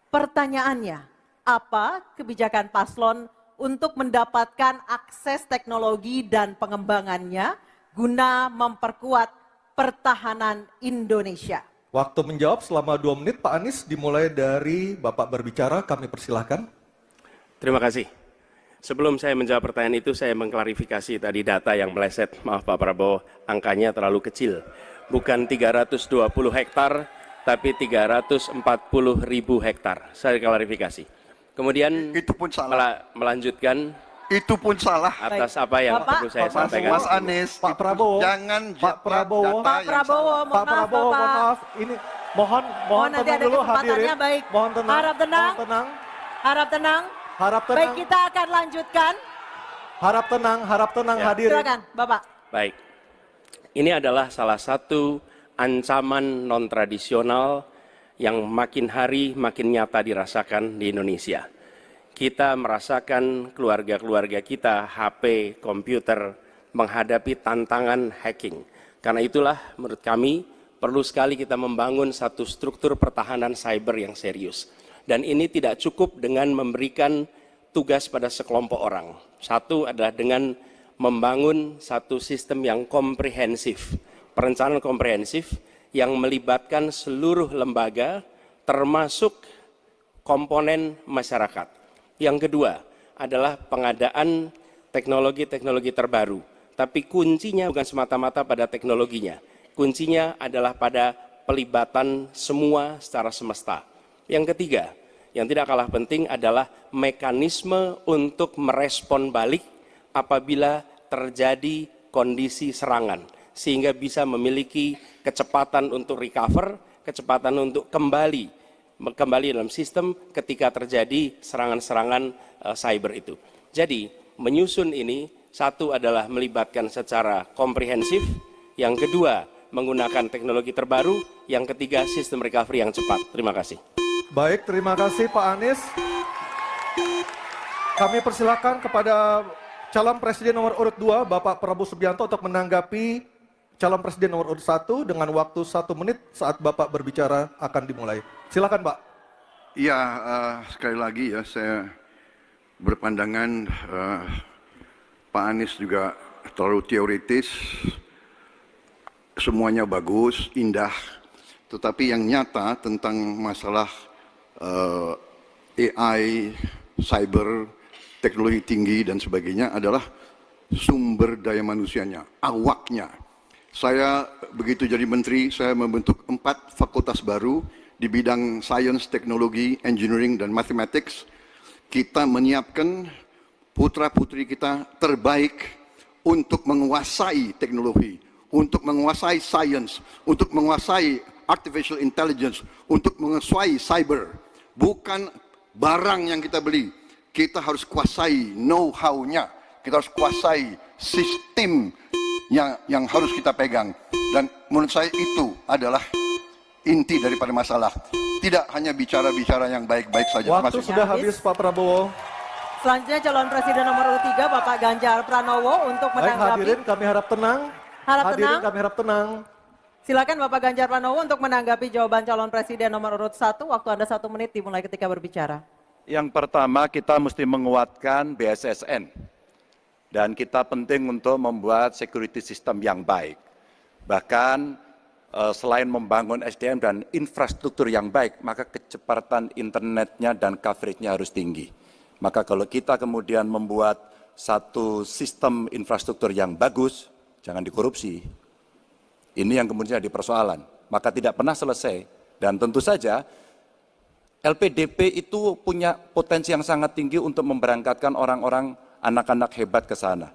Pertanyaannya, apa kebijakan paslon untuk mendapatkan akses teknologi dan pengembangannya guna memperkuat pertahanan Indonesia? Waktu menjawab selama 2 menit, Pak Anies, dimulai dari Bapak berbicara, kami persilahkan. Terima kasih. Sebelum saya menjawab pertanyaan itu, saya mengklarifikasi tadi data yang meleset. Maaf Pak Prabowo, angkanya terlalu kecil. Bukan 320 hektar, tapi 340.000 hektar. Saya klarifikasi. Kemudian itu pun salah. Melanjutkan. Itu pun salah. Atas apa yang perlu saya sampaikan. Mas Anies, Pak Prabowo, jangan Pak Prabowo, Pak Prabowo, Pak Prabowo, mohon maaf, ini mohon nanti tenang ada dulu kesempatannya, hadirin. baik. Mohon tenang. Harap tenang. Mohon tenang. Harap tenang. Harap tenang. Baik, kita akan lanjutkan. Harap tenang Ya. hadirin. Silakan, Bapak. Baik. Ini adalah salah satu ancaman non-tradisional yang makin hari makin nyata dirasakan di Indonesia. Kita merasakan keluarga-keluarga kita, HP, komputer, menghadapi tantangan hacking. Karena itulah menurut kami perlu sekali kita membangun satu struktur pertahanan cyber yang serius. Dan ini tidak cukup dengan memberikan tugas pada sekelompok orang. Satu adalah dengan membangun satu sistem yang komprehensif, perencanaan komprehensif yang melibatkan seluruh lembaga termasuk komponen masyarakat. Yang kedua adalah pengadaan teknologi-teknologi terbaru. Tapi kuncinya bukan semata-mata pada teknologinya. Kuncinya adalah pada pelibatan semua secara semesta. Yang ketiga, yang tidak kalah penting adalah mekanisme untuk merespon balik apabila terjadi kondisi serangan. Sehingga bisa memiliki kecepatan untuk recover, kecepatan untuk kembali dalam sistem ketika terjadi serangan-serangan cyber itu. Jadi menyusun ini, satu adalah melibatkan secara komprehensif, yang kedua menggunakan teknologi terbaru, yang ketiga sistem recovery yang cepat. Terima kasih. Baik, terima kasih Pak Anies. Kami persilakan kepada calon presiden nomor urut 2, Bapak Prabowo Subianto untuk menanggapi calon presiden nomor urut 1 dengan waktu 1 menit saat Bapak berbicara akan dimulai. Silakan Pak. Iya, sekali lagi ya saya berpandangan Pak Anies juga terlalu teoritis, semuanya bagus, indah, tetapi yang nyata tentang masalah AI, cyber, teknologi tinggi dan sebagainya adalah sumber daya manusianya, awaknya. Saya begitu jadi menteri, saya membentuk 4 fakultas baru di bidang sains, teknologi, engineering, dan mathematics. Kita menyiapkan putra-putri kita terbaik untuk menguasai teknologi, untuk menguasai sains, untuk menguasai artificial intelligence, untuk menguasai cyber. Bukan barang yang kita beli, kita harus kuasai know-how-nya, kita harus kuasai sistem yang harus kita pegang. Dan menurut saya itu adalah inti daripada masalah. Tidak hanya bicara-bicara yang baik-baik saja. Waktu sudah habis Pak Prabowo. Selanjutnya calon presiden nomor urut 3 Bapak Ganjar Pranowo untuk menanggapi. Baik hadirin, kami harap tenang. Tenang. Kami harap tenang. Silakan Bapak Ganjar Pranowo untuk menanggapi jawaban calon presiden nomor urut 1. Waktu Anda 1 menit dimulai ketika berbicara. Yang pertama kita mesti menguatkan BSSN. Dan kita penting untuk membuat security system yang baik. Bahkan selain membangun SDM dan infrastruktur yang baik, maka kecepatan internetnya dan coveragenya harus tinggi. Maka kalau kita kemudian membuat satu sistem infrastruktur yang bagus, jangan dikorupsi. Ini yang kemudian jadi persoalan. Maka tidak pernah selesai. Dan tentu saja LPDP itu punya potensi yang sangat tinggi untuk memberangkatkan orang-orang, anak-anak hebat ke sana.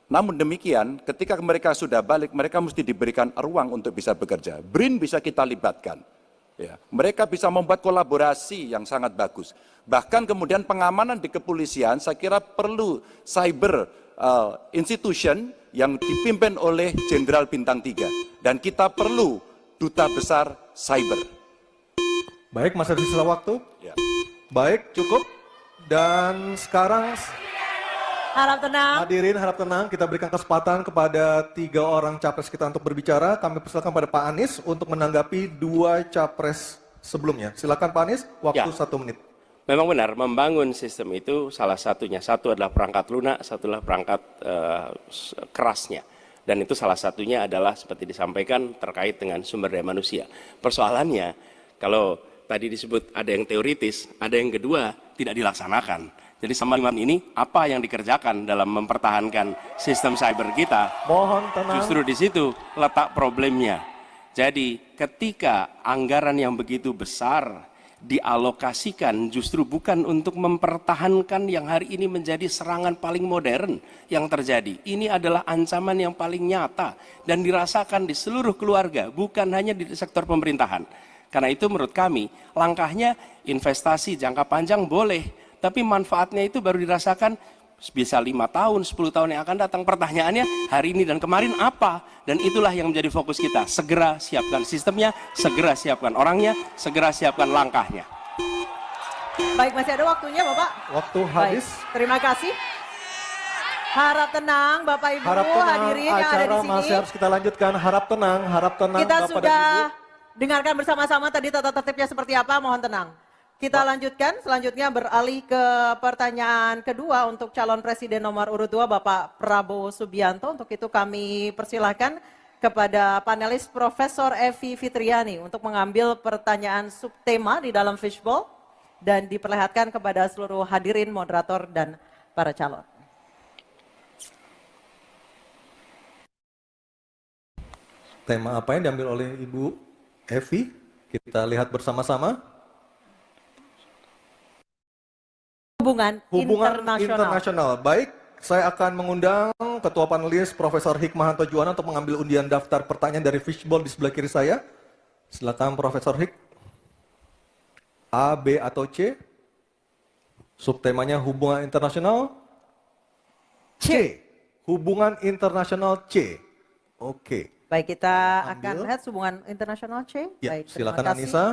Namun demikian, ketika mereka sudah balik, mereka mesti diberikan ruang untuk bisa bekerja. BRIN bisa kita libatkan. Ya, mereka bisa membuat kolaborasi yang sangat bagus. Bahkan kemudian pengamanan di kepolisian, saya kira perlu cyber institution yang dipimpin oleh Jenderal Bintang 3. Dan kita perlu duta besar cyber. Baik, masih ada sisa waktu? Ya. Baik, cukup. Dan sekarang Harap tenang. hadirin harap tenang, kita berikan kesempatan kepada 3 orang capres kita untuk berbicara. Kami persilakan pada Pak Anies untuk menanggapi 2 capres sebelumnya. Silakan Pak Anies, waktu Ya. 1 menit. Memang benar, membangun sistem itu salah satunya. Satu adalah perangkat lunak, satu adalah perangkat kerasnya. Dan itu salah satunya adalah seperti disampaikan terkait dengan sumber daya manusia. Persoalannya, kalau tadi disebut ada yang teoritis, ada yang kedua tidak dilaksanakan. Jadi sama ini apa yang dikerjakan dalam mempertahankan sistem cyber kita? Mohon tenang. Justru di situ letak problemnya. Jadi ketika anggaran yang begitu besar dialokasikan justru bukan untuk mempertahankan yang hari ini menjadi serangan paling modern yang terjadi. Ini adalah ancaman yang paling nyata dan dirasakan di seluruh keluarga, bukan hanya di sektor pemerintahan. Karena itu menurut kami, langkahnya investasi jangka panjang boleh, tapi manfaatnya itu baru dirasakan bisa 5 tahun, 10 tahun yang akan datang. Pertanyaannya hari ini dan kemarin apa? Dan itulah yang menjadi fokus kita. Segera siapkan sistemnya, segera siapkan orangnya, segera siapkan langkahnya. Baik, masih ada waktunya Bapak. Waktu Baik, habis. terima kasih. Harap tenang Bapak Ibu Harap tenang, hadirin yang ada di acara sini. masih harus kita lanjutkan. Harap tenang Kita Bapak sudah dan Ibu. dengarkan bersama-sama tadi tata tertibnya seperti apa, mohon tenang. Kita lanjutkan, selanjutnya beralih ke pertanyaan kedua untuk calon presiden nomor urut 2 Bapak Prabowo Subianto. Untuk itu kami persilahkan kepada panelis Profesor Evi Fitriani untuk mengambil pertanyaan subtema di dalam fishbowl dan diperlihatkan kepada seluruh hadirin, moderator, dan para calon. Tema apa yang diambil oleh Ibu Evi? Kita lihat bersama-sama. Hubungan internasional. Baik, saya akan mengundang Ketua Panelis Profesor Hikmahanto Juwana untuk mengambil undian daftar pertanyaan dari fishbowl di sebelah kiri saya. Silakan Profesor Hik. A, B, atau C? Subtemanya hubungan internasional. C. Hubungan internasional C. Oke. Baik, kita Ambil. akan lihat hubungan internasional C. Ya, Baik, terima silakan kasih. Anissa.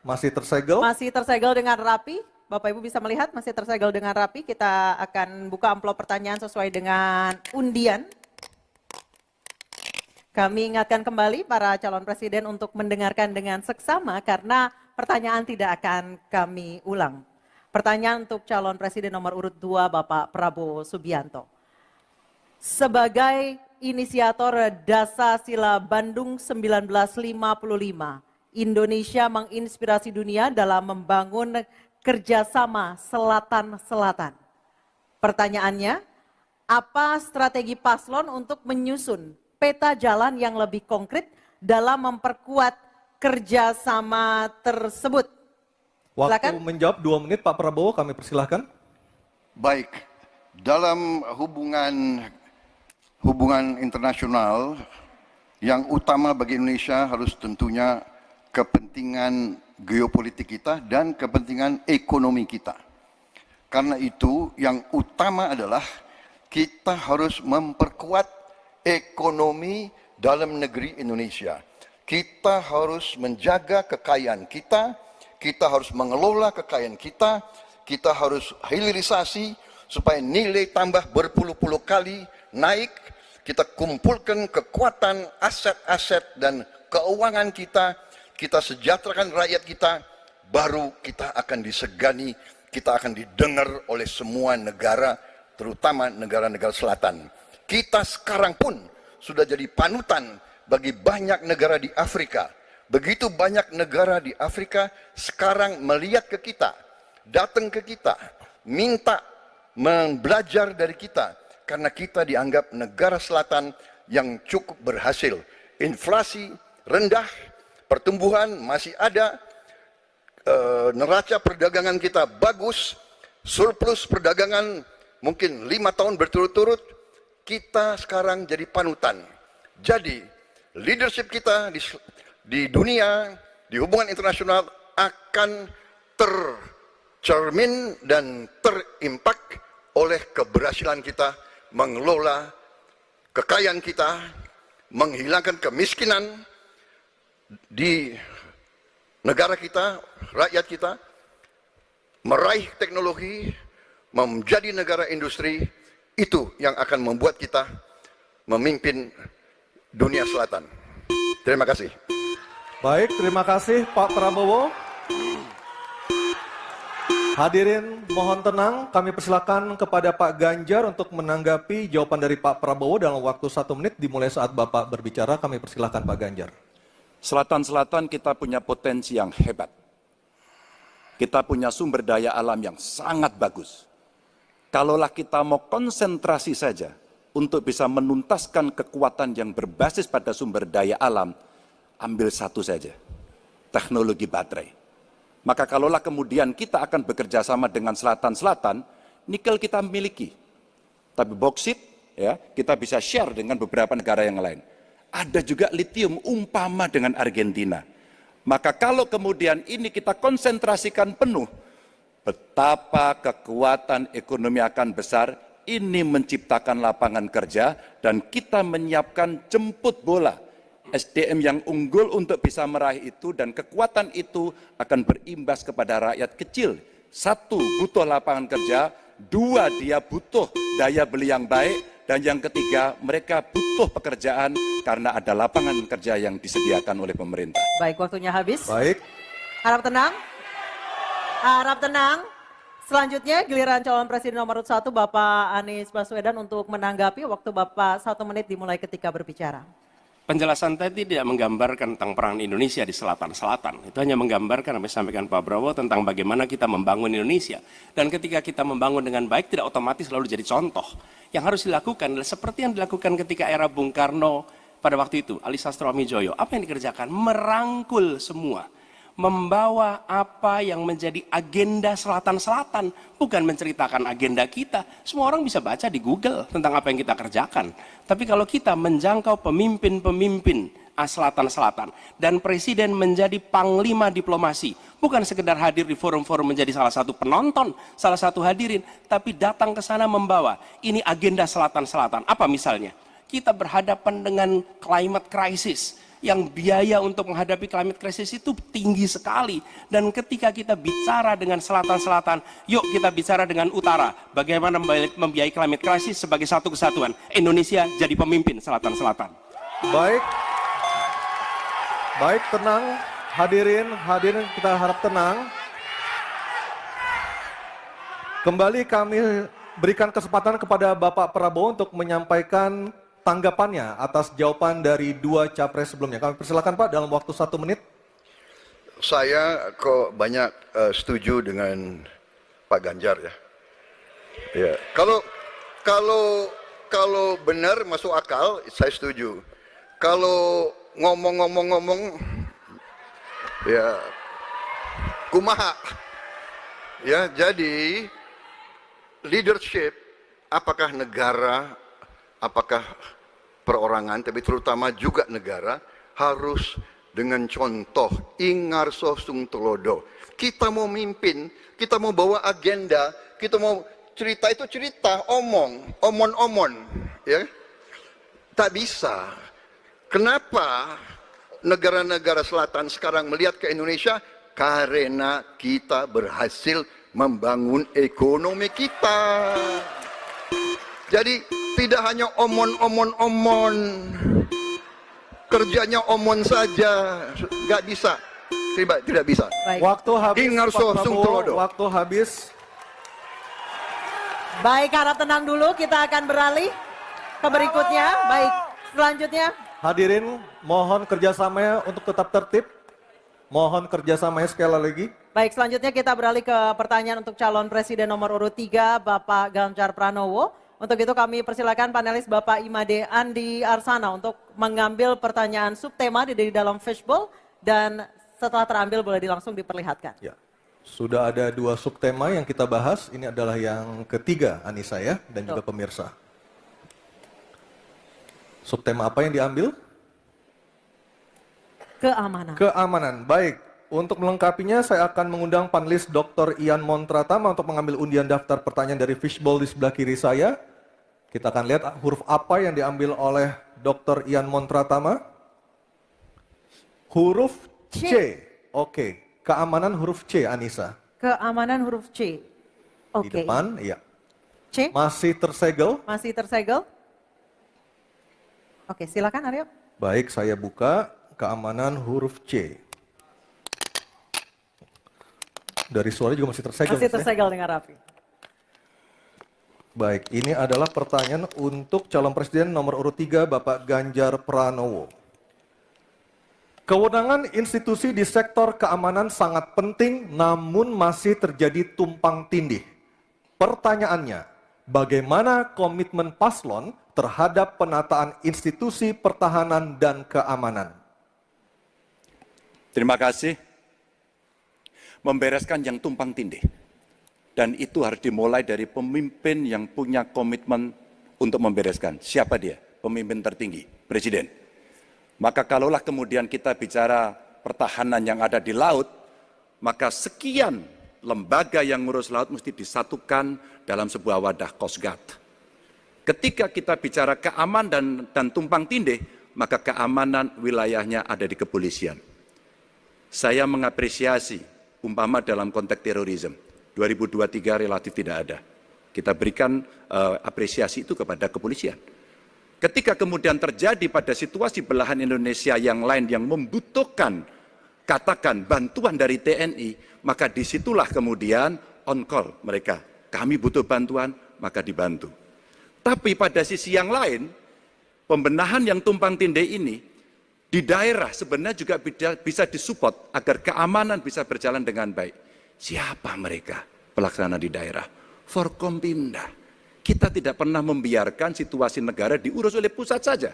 Masih tersegel. Masih tersegel dengan rapi. Bapak Ibu bisa melihat masih tersegel dengan rapi. Kita akan buka amplop pertanyaan sesuai dengan undian. Kami ingatkan kembali para calon presiden untuk mendengarkan dengan seksama karena pertanyaan tidak akan kami ulang. Pertanyaan untuk calon presiden nomor urut 2 Bapak Prabowo Subianto. Sebagai inisiator Dasasila Bandung 1955, Indonesia menginspirasi dunia dalam membangun kerjasama selatan-selatan. Pertanyaannya, apa strategi paslon untuk menyusun peta jalan yang lebih konkret dalam memperkuat kerjasama tersebut? Waktu Silakan. menjawab 2 menit Pak Prabowo, kami persilahkan. Baik, dalam hubungan internasional yang utama bagi Indonesia harus tentunya kepentingan geopolitik kita dan kepentingan ekonomi kita. Karena itu yang utama adalah kita harus memperkuat ekonomi dalam negeri Indonesia. Kita harus menjaga kekayaan kita, kita harus mengelola kekayaan kita harus hilirisasi supaya nilai tambah berpuluh-puluh kali naik. Kita kumpulkan kekuatan aset-aset dan keuangan kita sejahterakan rakyat kita, baru kita akan disegani, kita akan didengar oleh semua negara, terutama negara-negara selatan. Kita sekarang pun sudah jadi panutan bagi banyak negara di Afrika. Begitu banyak negara di Afrika sekarang melihat ke kita, datang ke kita, minta belajar dari kita, karena kita dianggap negara selatan yang cukup berhasil. Inflasi rendah, pertumbuhan masih ada, neraca perdagangan kita bagus, surplus perdagangan mungkin 5 tahun berturut-turut, kita sekarang jadi panutan. Jadi leadership kita di dunia, di hubungan internasional akan tercermin dan terimpak oleh keberhasilan kita mengelola kekayaan kita, menghilangkan kemiskinan di negara kita, rakyat kita, meraih teknologi, menjadi negara industri, itu yang akan membuat kita memimpin dunia selatan. Terima kasih. Baik, terima kasih Pak Prabowo. Hadirin mohon tenang, kami persilakan kepada Pak Ganjar untuk menanggapi jawaban dari Pak Prabowo dalam waktu 1 menit dimulai saat Bapak berbicara. Kami persilakan Pak Ganjar. Selatan-selatan kita punya potensi yang hebat. Kita punya sumber daya alam yang sangat bagus. Kalaulah kita mau konsentrasi saja untuk bisa menuntaskan kekuatan yang berbasis pada sumber daya alam, ambil satu saja, teknologi baterai. Maka kalaulah kemudian kita akan bekerja sama dengan selatan-selatan, nikel kita miliki. Tapi boksit, ya, kita bisa share dengan beberapa negara yang lain. Ada juga litium umpama dengan Argentina. Maka kalau kemudian ini kita konsentrasikan penuh, betapa kekuatan ekonomi akan besar, ini menciptakan lapangan kerja, dan kita menyiapkan jemput bola. SDM yang unggul untuk bisa meraih itu, dan kekuatan itu akan berimbas kepada rakyat kecil. 1, butuh lapangan kerja. 2, dia butuh daya beli yang baik. Dan yang ketiga, mereka butuh pekerjaan karena ada lapangan kerja yang disediakan oleh pemerintah. Baik, waktunya habis. Baik. Harap tenang. Harap tenang. Selanjutnya giliran calon presiden nomor 1 Bapak Anies Baswedan untuk menanggapi. Waktu Bapak 1 menit dimulai ketika berbicara. Penjelasan tadi tidak menggambarkan tentang peran Indonesia di selatan-selatan. Itu hanya menggambarkan apa yang disampaikan Pak Prabowo tentang bagaimana kita membangun Indonesia. Dan ketika kita membangun dengan baik, tidak otomatis lalu jadi contoh. Yang harus dilakukan adalah seperti yang dilakukan ketika era Bung Karno pada waktu itu, Ali Sastroamidjojo. Apa yang dikerjakan? Merangkul semua. Membawa apa yang menjadi agenda selatan-selatan, bukan menceritakan agenda kita. Semua orang bisa baca di Google tentang apa yang kita kerjakan. Tapi kalau kita menjangkau pemimpin-pemimpin selatan-selatan, dan presiden menjadi panglima diplomasi, bukan sekedar hadir di forum-forum menjadi salah satu penonton, salah satu hadirin, tapi datang ke sana membawa, ini agenda selatan-selatan. Apa misalnya? Kita berhadapan dengan climate crisis, yang biaya untuk menghadapi climate crisis itu tinggi sekali. Dan ketika kita bicara dengan selatan-selatan, yuk kita bicara dengan utara. Bagaimana membiayai climate crisis sebagai satu kesatuan. Indonesia jadi pemimpin selatan-selatan. Baik. Baik, tenang. Hadirin kita harap tenang. Kembali kami berikan kesempatan kepada Bapak Prabowo untuk menyampaikan tanggapannya atas jawaban dari 2 capres sebelumnya. Kami persilakan Pak dalam waktu 1 menit. Saya kok banyak setuju dengan Pak Ganjar ya. Ya, kalau benar masuk akal, saya setuju. Kalau ngomong-ngomong ya kumaha. Ya, jadi leadership, apakah negara, apakah perorangan, tapi terutama juga negara, harus dengan contoh, ingarso sung tulodo. Kita mau mimpin, kita mau bawa agenda, kita mau cerita itu cerita, omon, ya. Tak bisa. Kenapa negara-negara selatan sekarang melihat ke Indonesia? Karena kita berhasil membangun ekonomi kita. Jadi tidak hanya omon, kerjanya omon saja, nggak bisa, tidak bisa. Baik. Waktu habis, Ingar Pak sosung Prabowo, tulodo. waktu habis. Baik, harap tenang dulu. Kita akan beralih ke berikutnya. Baik, selanjutnya. Hadirin, mohon kerjasamanya untuk tetap tertib. Mohon kerjasamanya sekali lagi. Baik, selanjutnya kita beralih ke pertanyaan untuk calon presiden nomor urut 3, Bapak Ganjar Pranowo. Untuk itu kami persilakan panelis Bapak Imade Andi Arsana untuk mengambil pertanyaan subtema di dalam fishbowl, dan setelah terambil boleh langsung diperlihatkan. Ya, sudah ada 2 subtema yang kita bahas. Ini adalah yang ketiga, Anissa ya, dan juga pemirsa. Subtema apa yang diambil? Keamanan. Keamanan. Baik, untuk melengkapinya saya akan mengundang panelis Dr. Ian Montratama untuk mengambil undian daftar pertanyaan dari fishbowl di sebelah kiri saya. Kita akan lihat huruf apa yang diambil oleh Dr. Ian Montratama. Huruf C. Oke, keamanan huruf C, Anissa. Keamanan huruf C. Di depan, iya. C. Masih tersegel. Masih tersegel. Oke, silakan Aryo. Baik, saya buka keamanan huruf C. Dari suara juga masih tersegel. Masih Mas, ya? tersegel dengan rapi. Baik, ini adalah pertanyaan untuk calon presiden nomor urut 3, Bapak Ganjar Pranowo. Kewenangan institusi di sektor keamanan sangat penting, namun masih terjadi tumpang tindih. Pertanyaannya, bagaimana komitmen paslon terhadap penataan institusi pertahanan dan keamanan? Terima kasih. Membereskan yang tumpang tindih. Dan itu harus dimulai dari pemimpin yang punya komitmen untuk membereskan. Siapa dia? Pemimpin tertinggi, Presiden. Maka kalaulah kemudian kita bicara pertahanan yang ada di laut, maka sekian lembaga yang ngurus laut mesti disatukan dalam sebuah wadah Coast Guard. Ketika kita bicara keamanan dan tumpang tindih, maka keamanan wilayahnya ada di kepolisian. Saya mengapresiasi umpama dalam konteks terorisme, 2023 relatif tidak ada. Kita berikan apresiasi itu kepada kepolisian. Ketika kemudian terjadi pada situasi belahan Indonesia yang lain yang membutuhkan, katakan bantuan dari TNI, maka disitulah kemudian on call mereka. Kami butuh bantuan, maka dibantu. Tapi pada sisi yang lain, pembenahan yang tumpang tindih ini, di daerah sebenarnya juga bisa disupport agar keamanan bisa berjalan dengan baik. Siapa mereka pelaksana di daerah? Forkompimda. Kita tidak pernah membiarkan situasi negara diurus oleh pusat saja.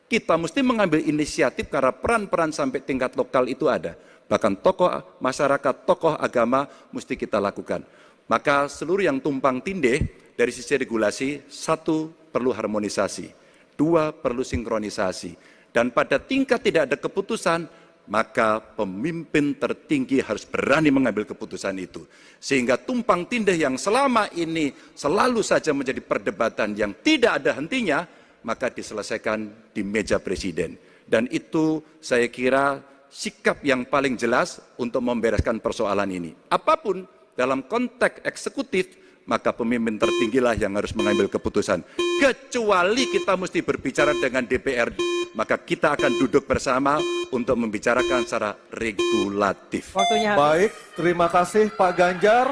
Kita mesti mengambil inisiatif karena peran-peran sampai tingkat lokal itu ada. Bahkan tokoh masyarakat, tokoh agama mesti kita lakukan. Maka seluruh yang tumpang tindih dari sisi regulasi, 1 perlu harmonisasi, 2 perlu sinkronisasi. Dan pada tingkat tidak ada keputusan, maka pemimpin tertinggi harus berani mengambil keputusan itu. Sehingga tumpang tindih yang selama ini selalu saja menjadi perdebatan yang tidak ada hentinya, maka diselesaikan di meja presiden. Dan itu saya kira sikap yang paling jelas untuk membereskan persoalan ini. Apapun dalam konteks eksekutif, maka pemimpin tertinggilah yang harus mengambil keputusan. Kecuali kita mesti berbicara dengan DPR, maka kita akan duduk bersama untuk membicarakan secara regulatif. Waktunya habis. Baik, terima kasih Pak Ganjar.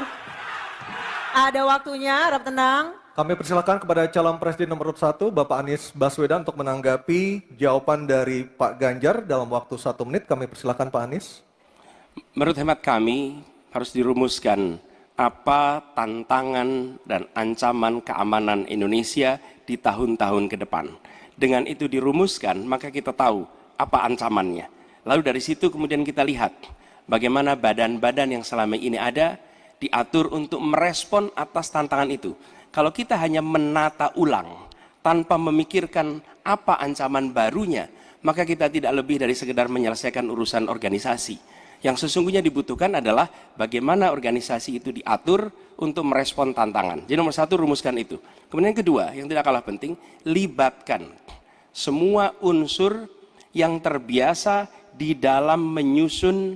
Ada waktunya, harap tenang. Kami persilakan kepada calon presiden nomor 1, Bapak Anies Baswedan untuk menanggapi jawaban dari Pak Ganjar dalam waktu 1 menit. Kami persilakan Pak Anies. Menurut hemat kami harus dirumuskan apa tantangan dan ancaman keamanan Indonesia di tahun-tahun ke depan. Dengan itu dirumuskan, maka kita tahu apa ancamannya. Lalu dari situ kemudian kita lihat bagaimana badan-badan yang selama ini ada diatur untuk merespon atas tantangan itu. Kalau kita hanya menata ulang tanpa memikirkan apa ancaman barunya, maka kita tidak lebih dari sekedar menyelesaikan urusan organisasi. Yang sesungguhnya dibutuhkan adalah bagaimana organisasi itu diatur untuk merespon tantangan. Jadi nomor 1, rumuskan itu. Kemudian yang kedua, yang tidak kalah penting, libatkan semua unsur yang terbiasa di dalam menyusun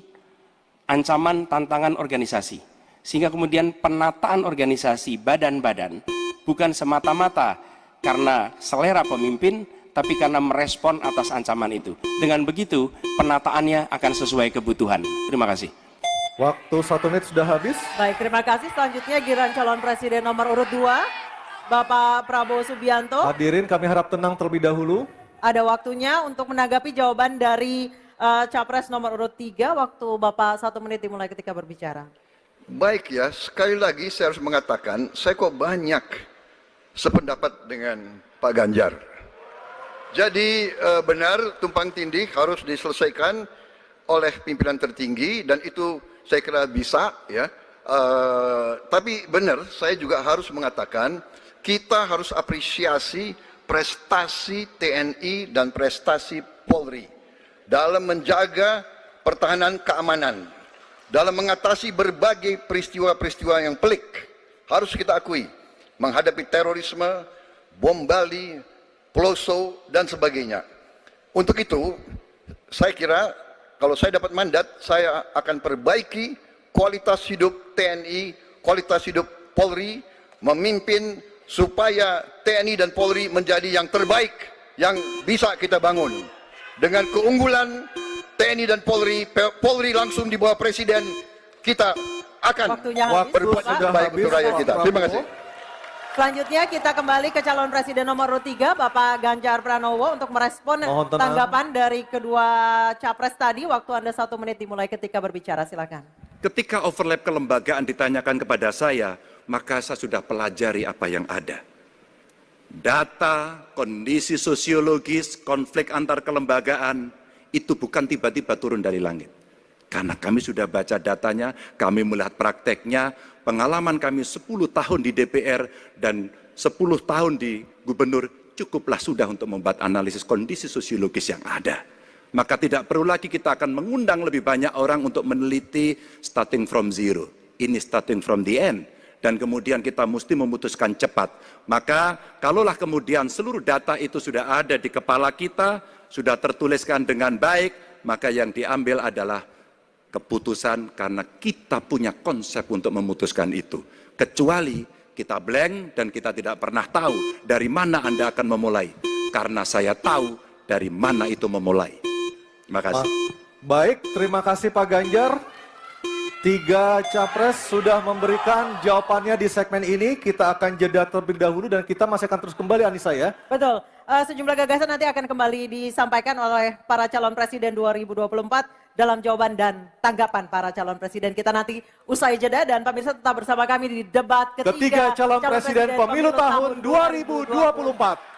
ancaman tantangan organisasi. Sehingga kemudian penataan organisasi badan-badan bukan semata-mata karena selera pemimpin, tapi karena merespon atas ancaman itu. Dengan begitu, penataannya akan sesuai kebutuhan. Terima kasih. Waktu 1 menit sudah habis. Baik, terima kasih. Selanjutnya giliran calon presiden nomor urut 2, Bapak Prabowo Subianto. Hadirin kami harap tenang terlebih dahulu. Ada waktunya untuk menanggapi jawaban dari Capres nomor urut 3. Waktu Bapak 1 menit dimulai ketika berbicara. Baik ya, sekali lagi saya harus mengatakan, saya kok banyak sependapat dengan Pak Ganjar. Jadi benar tumpang tindih harus diselesaikan oleh pimpinan tertinggi dan itu saya kira bisa ya. Tapi benar saya juga harus mengatakan kita harus apresiasi prestasi TNI dan prestasi Polri dalam menjaga pertahanan keamanan, dalam mengatasi berbagai peristiwa-peristiwa yang pelik. Harus kita akui, menghadapi terorisme, bom Bali, Peloso, dan sebagainya. Untuk itu, saya kira kalau saya dapat mandat, saya akan perbaiki kualitas hidup TNI, kualitas hidup Polri, memimpin supaya TNI dan Polri menjadi yang terbaik yang bisa kita bangun. Dengan keunggulan TNI dan Polri, Polri langsung di bawah Presiden, kita akan Waktunya habis, berbuat Bapak. yang baik untuk rakyat kita. Terima kasih. Selanjutnya kita kembali ke calon presiden nomor urut 3, Bapak Ganjar Pranowo untuk merespon Mohon tenang. tanggapan dari kedua capres tadi. Waktu Anda 1 menit dimulai ketika berbicara, silakan. Ketika overlap kelembagaan ditanyakan kepada saya, maka saya sudah pelajari apa yang ada. Data, kondisi sosiologis, konflik antar kelembagaan, itu bukan tiba-tiba turun dari langit. Karena kami sudah baca datanya, kami melihat prakteknya, pengalaman kami 10 tahun di DPR dan 10 tahun di gubernur, cukuplah sudah untuk membuat analisis kondisi sosiologis yang ada. Maka tidak perlu lagi kita akan mengundang lebih banyak orang untuk meneliti starting from zero. Ini starting from the end. Dan kemudian kita mesti memutuskan cepat. Maka kalaulah kemudian seluruh data itu sudah ada di kepala kita, sudah tertuliskan dengan baik, maka yang diambil adalah keputusan karena kita punya konsep untuk memutuskan itu. Kecuali kita blank dan kita tidak pernah tahu dari mana Anda akan memulai. Karena saya tahu dari mana itu memulai. Terima kasih. Baik, terima kasih Pak Ganjar. 3 capres sudah memberikan jawabannya di segmen ini. Kita akan jeda terlebih dahulu dan kita masih akan terus kembali, Anissa ya. Betul. Sejumlah gagasan nanti akan kembali disampaikan oleh para calon presiden 2024 dalam jawaban dan tanggapan para calon presiden. Kita nanti usai jeda dan pemirsa tetap bersama kami di debat Ketiga calon presiden pemilu tahun 2024.